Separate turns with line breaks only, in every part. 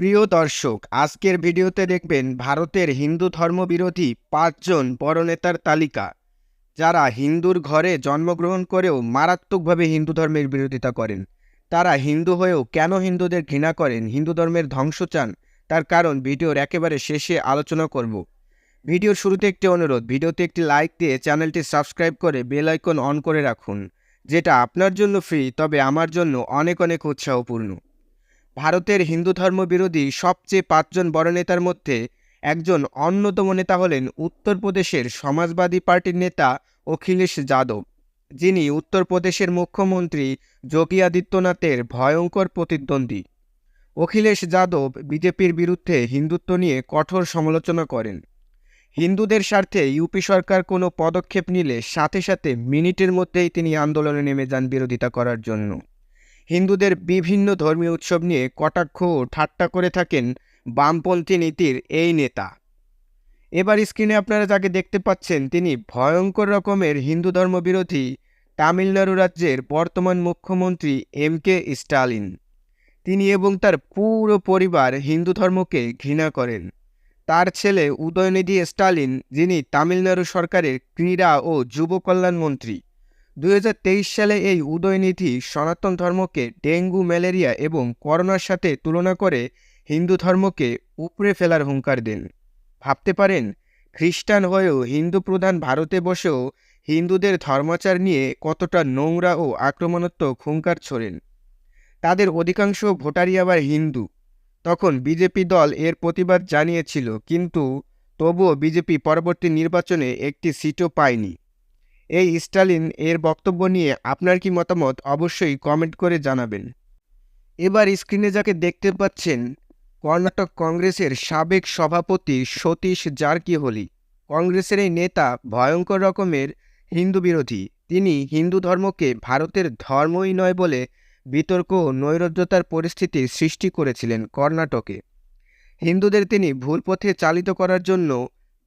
প্রিয় দর্শক, আজকের ভিডিওতে দেখবেন ভারতের হিন্দু ধর্মবিরোধী ৫ জন বড় নেতার তালিকা, যারা হিন্দুর ঘরে জন্মগ্রহণ করেও মারাত্মকভাবে হিন্দু ধর্মের বিরোধিতা করেন। তারা হিন্দু হয়েও কেন হিন্দুদের ঘৃণা করেন, হিন্দু ধর্মের ধ্বংস চান, তার কারণ ভিডিওর একেবারে শেষে আলোচনা করব। ভিডিওর শুরুতে একটি অনুরোধ, ভিডিওতে একটি লাইক দিয়ে চ্যানেলটি সাবস্ক্রাইব করে বেল আইকন অন করে রাখুন, যেটা আপনার জন্য ফ্রি, তবে আমার জন্য অনেক অনেক উৎসাহপূর্ণ। ভারতের হিন্দু ধর্মবিরোধী সবচেয়ে ৫ জন বড় নেতার মধ্যে একজন অন্যতম নেতা হলেন উত্তরপ্রদেশের সমাজবাদী পার্টির নেতা অখিলেশ যাদব, যিনি উত্তরপ্রদেশের মুখ্যমন্ত্রী যোগী আদিত্যনাথের ভয়ঙ্কর প্রতিদ্বন্দ্বী। অখিলেশ যাদব বিজেপির বিরুদ্ধে হিন্দুত্ব নিয়ে কঠোর সমালোচনা করেন। হিন্দুদের স্বার্থে ইউপি সরকার কোনো পদক্ষেপ নিলে সাথে সাথে মিনিটের মধ্যেই তিনি আন্দোলনে নেমে যান বিরোধিতা করার জন্য। হিন্দুদের বিভিন্ন ধর্মীয় উৎসব নিয়ে কটাক্ষ ও ঠাট্টা করে থাকেন বামপন্থী নীতির এই নেতা। এবার স্ক্রিনে আপনারা যাকে দেখতে পাচ্ছেন, তিনি ভয়ঙ্কর রকমের হিন্দু ধর্মবিরোধী তামিলনাড়ু রাজ্যের বর্তমান মুখ্যমন্ত্রী এম.কে. স্টালিন। তিনি এবং তার পুরো পরিবার হিন্দু ধর্মকে ঘৃণা করেন। তার ছেলে উদয়নিধি স্টালিন, যিনি তামিলনাড়ু সরকারের ক্রীড়া ও যুব কল্যাণ মন্ত্রী, 2023 সালে এই উদয়নিধি সনাতন ধর্মকে ডেঙ্গু, ম্যালেরিয়া এবং করোনার সাথে তুলনা করে হিন্দু ধর্মকে উপড়ে ফেলার হুঙ্কার দেন। ভাবতে পারেন, খ্রিস্টান হয়েও হিন্দু প্রধান ভারতে বসেও হিন্দুদের ধর্মাচার নিয়ে কতটা নোংরা ও আক্রমণাত্মক হুঙ্কার ছোড়েন। তাদের অধিকাংশ ভোটারই আবার হিন্দু। তখন বিজেপি দল এর প্রতিবাদ জানিয়েছিল, কিন্তু তবুও বিজেপি পরবর্তী নির্বাচনে একটি সিটও পায়নি। এই স্টালিন এর বক্তব্য নিয়ে আপনার কি মতামত অবশ্যই কমেন্ট করে জানাবেন। এবার স্ক্রিনে যাকে দেখতে পাচ্ছেন, কর্ণাটক কংগ্রেসের সাবেক সভাপতি সতীশ জারকিহোলি। কংগ্রেসের এই নেতা ভয়ঙ্কর রকমের হিন্দু বিরোধী। তিনি হিন্দু ধর্মকে ভারতের ধর্মই নয় বলে বিতর্ক ও নৈরাজ্যতার পরিস্থিতি সৃষ্টি করেছিলেন কর্ণাটকে। হিন্দুদের তিনি ভুল পথে চালিত করার জন্য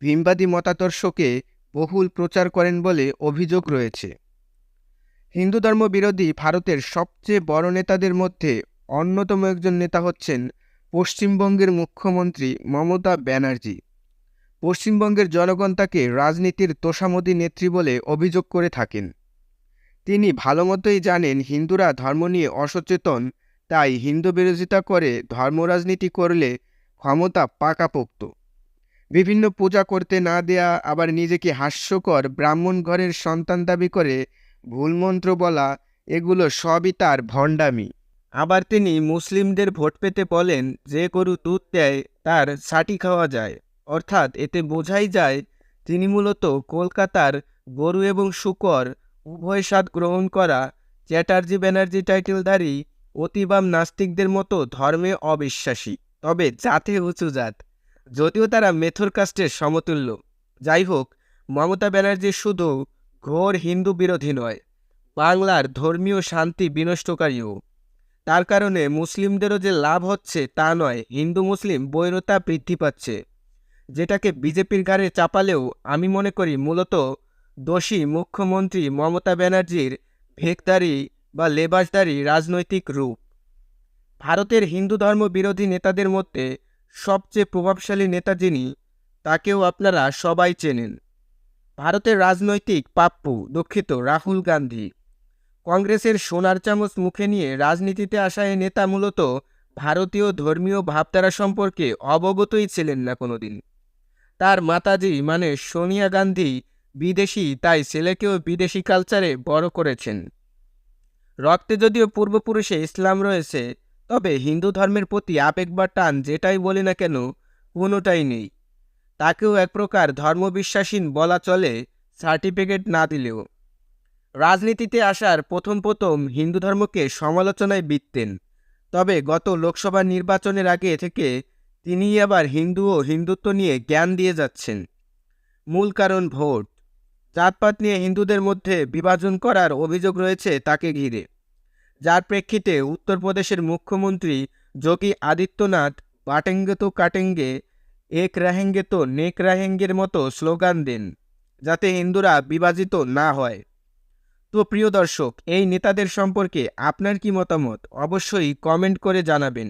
ভীমবাদী মতাদর্শকে বহুল প্রচার করেন বলে অভিযোগ রয়েছে। হিন্দু ধর্ম বিরোধী ভারতের সবচেয়ে বড় নেতাদের মধ্যে অন্যতম একজন নেতা হচ্ছেন পশ্চিমবঙ্গের মুখ্যমন্ত্রী মমতা ব্যানার্জি। পশ্চিমবঙ্গের জনগণ তাকে রাজনীতির তোষামোদী নেত্রী বলে অভিযোগ করে থাকেন। তিনি ভালো মতোই জানেন হিন্দুরা ধর্ম নিয়ে অসচেতন, তাই হিন্দু বিরোধিতা করে ধর্ম রাজনীতি করলে ক্ষমতা পাকাপোক্ত। বিভিন্ন পূজা করতে না দেয়া, আবার নিজেকে হাস্যকর ব্রাহ্মণ ঘরের সন্তান দাবি করে ভুলমন্ত্র বলা, এগুলো সবই তার ভণ্ডামি। আবার তিনি মুসলিমদের ভোট পেতে বলেন, যে গরু দুধ দেয় তার ছাটি খাওয়া যায়। অর্থাৎ এতে বোঝাই যায় তিনি মূলত কলকাতার গরু এবং শূকর উভয় স্বাদ গ্রহণ করা চ্যাটার্জি ব্যানার্জি টাইটেলধারী অতিবাম নাস্তিকদের মতো ধর্মে অবিশ্বাসী, তবে জাতে উঁচু জাত, যদিও তারা মেথর কাস্টের সমতুল্য। যাই হোক, মমতা ব্যানার্জি শুধু ঘোর হিন্দু বিরোধী নয়, বাংলার ধর্মীয় শান্তি বিনষ্টকারীও। তার কারণে মুসলিমদেরও যে লাভ হচ্ছে তা নয়, হিন্দু মুসলিম বৈরতা বৃদ্ধি পাচ্ছে, যেটাকে বিজেপির ঘাড়ে চাপালেও আমি মনে করি মূলত দোষী মুখ্যমন্ত্রী মমতা ব্যানার্জির ভেকদারি বা লেবাসদারি রাজনৈতিক রূপ। ভারতের হিন্দু ধর্ম বিরোধী নেতাদের মধ্যে সবচেয়ে প্রভাবশালী নেতা যিনি, তাকেও আপনারা সবাই চেনেন। ভারতের রাজনৈতিক পাপ্পু, দুঃখিত, রাহুল গান্ধী। কংগ্রেসের সোনার চামচ মুখে নিয়ে রাজনীতিতে আসা এই নেতা মূলত ভারতীয় ধর্মীয় ভাবধারা সম্পর্কে অবগতই ছিলেন না কোনোদিন। তার মাতাজি মানে সোনিয়া গান্ধী বিদেশি, তাই ছেলেকেও বিদেশি কালচারে বড় করেছেন। রক্তে যদিও পূর্বপুরুষে ইসলাম রয়েছে, তবে হিন্দু ধর্মের প্রতি আবেগ বা টান যেটাই বলি না কেন, কোনোটাই নেই। তাকেও এক প্রকার ধর্মবিশ্বাসীন বলা চলে, সার্টিফিকেট না দিলেও। রাজনীতিতে আসার প্রথম হিন্দু ধর্মকে সমালোচনায় বিধতেন, তবে গত লোকসভা নির্বাচনের আগে থেকে তিনি আবার হিন্দু ও হিন্দুত্ব নিয়ে জ্ঞান দিয়ে যাচ্ছেন। মূল কারণ ভোট। জাতপাত নিয়ে হিন্দুদের মধ্যে বিভাজন করার অভিযোগ রয়েছে তাকে ঘিরে, যার প্রেক্ষিতে উত্তরপ্রদেশের মুখ্যমন্ত্রী যোগী আদিত্যনাথ বাটেঙ্গে তো কাটেঙ্গে, এক রাহেঙ্গে তো নেক রাহেঙ্গের মতো স্লোগান দেন, যাতে হিন্দুরা বিভাজিত না হয়। তো প্রিয় দর্শক, এই নেতাদের সম্পর্কে আপনার কি মতামত অবশ্যই কমেন্ট করে জানাবেন।